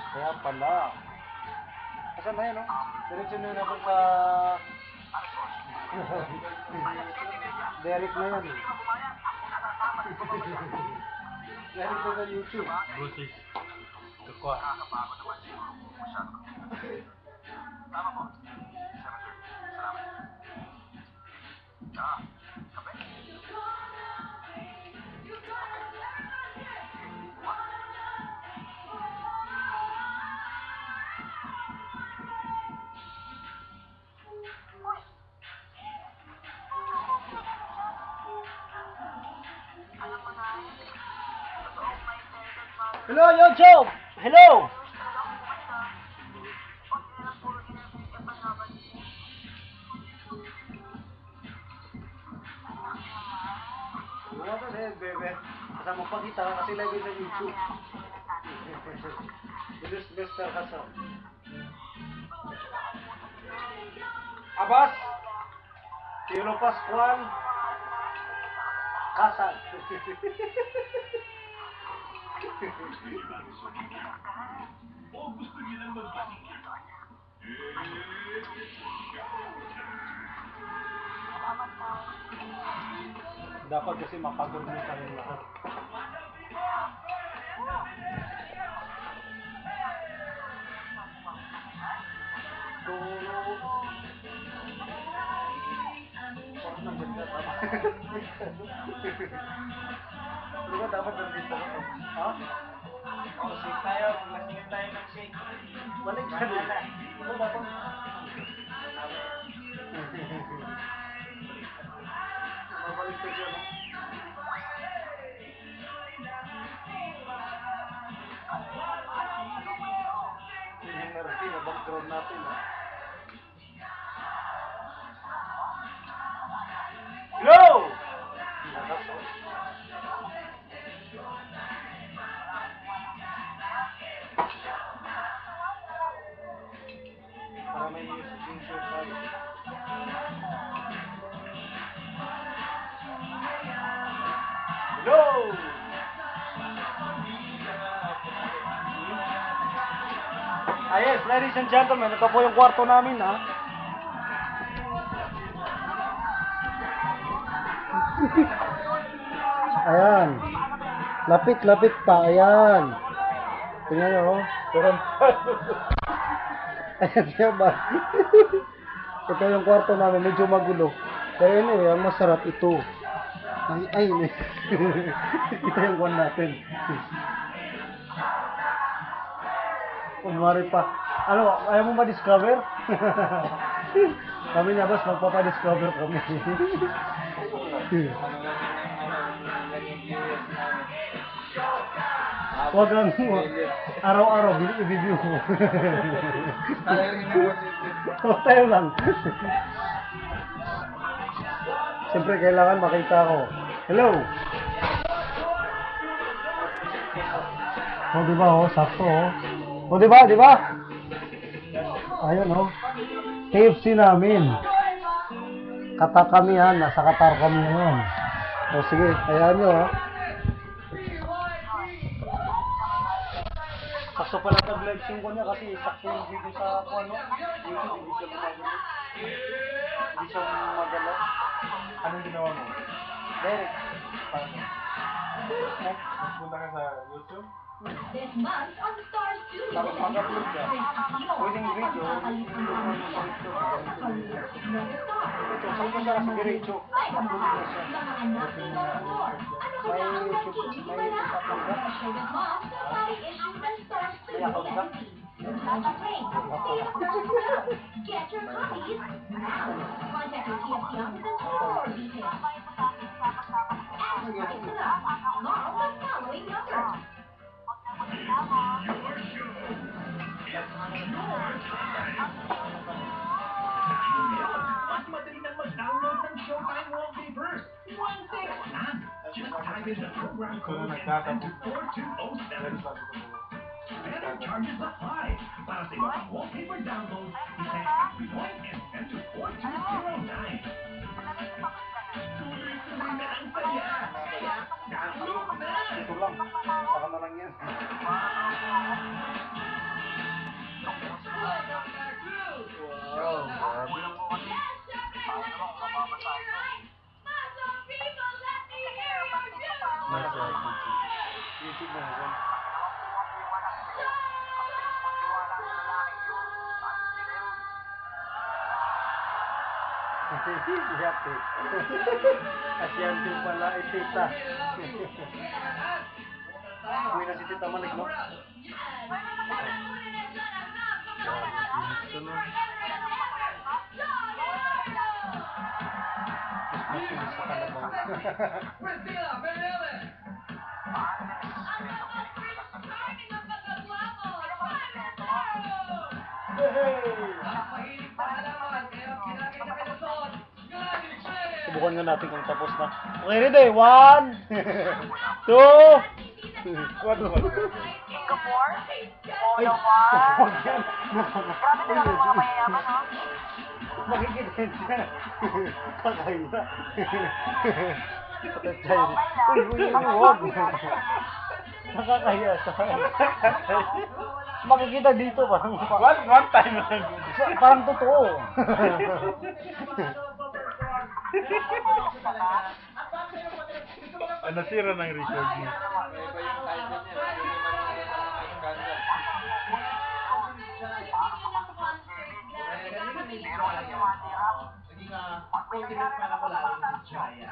Kaya pala. Asan na yan, no? Diretso na natin sa... Derek na yan, eh. Derek na sa YouTube. Busis. Tukwa. Tama po. Salamat. Kape? Hello, YouTube! Hello! Wala ka na yan, bebe. Kasama pa kita kasi lagi sa YouTube. Bilis Mr. Hasan. Abas! Tiro Pascual! Hasan! O gusto niyo lang magbalik? Dapat kasi mapagod mo sa yung lahat. Ano ba dapat nandito ko? Ha? Oh, shake tayo. Lasingin tayo ng shake. Balik ka na. Ano dapat? Mabalik ka dyan, no? Yung narati na background natin, ha? Hello! Lakas, oh. Para may music yung show tayo. Hello! Ah yes, ladies and gentlemen, ito po yung kwarto namin, ha? Ayan. Lapit pa, ayan. Tingnan nyo, oh. Ayan siya ba? Ito yung kwarto namin, medyo magulo. Pero anyway, ang masarap ito. Ay, ito yung kwan natin. Kunwari pa. Ano, ayaw mo ma-discover? Kami na, boss, magpapa-discover kami. Huwag kang araw-araw, i-review mo. Tayo lang. Siyempre, kailangan makita ko. Hello! O, diba, oh, sakto, oh. O, diba? Ayun, oh. KFC namin. Kata kami, ha. Nasa Qatar kami ngayon. O, sige, ayan nyo, ha. Kaso pala nag-live stream ko niya kasi sakto yung video sa ano, YouTube, hindi siya magalaw. Anong ginawa mo? Direct. Paano? Nagpunta ka sa YouTube? This month on Star Studio. Tapos mag-upload ka. Pwedeng video, ito, saan ko siya kasi diretso. Upload ko siya. May YouTube, may account ka? May account ka? Get your copies. Contact your TFC offices for more details. Ask right to us. Call the following number. Mas madali nang mag-download ng Showtime wallpapers. One thing na. Just type in the program code and send to 4207. Better charges apply. Para sa iba pang wallpaper download, isend happy point and send to 4209. Tuloy-tuloy na ang saya. Kaya, download na! Ito lang. Saka na lang yan. Nasa YouTube na naman. Yate. Asyante pala itita. Uwi na si Tita Manik, no? Gusto, no? Mas matinis sa kalabaw. Subukan nga natin kung tapos na. Okay, ready? 1, 2, 1. Ay, huwag yan. Makikitin siya. Kakaya. Uy, huwag. Nakakaya sa makikita dito parang one time lang. Parang totoo. Nasira ng record niya. Naging 40 minutes pa na ko lang si Chaya.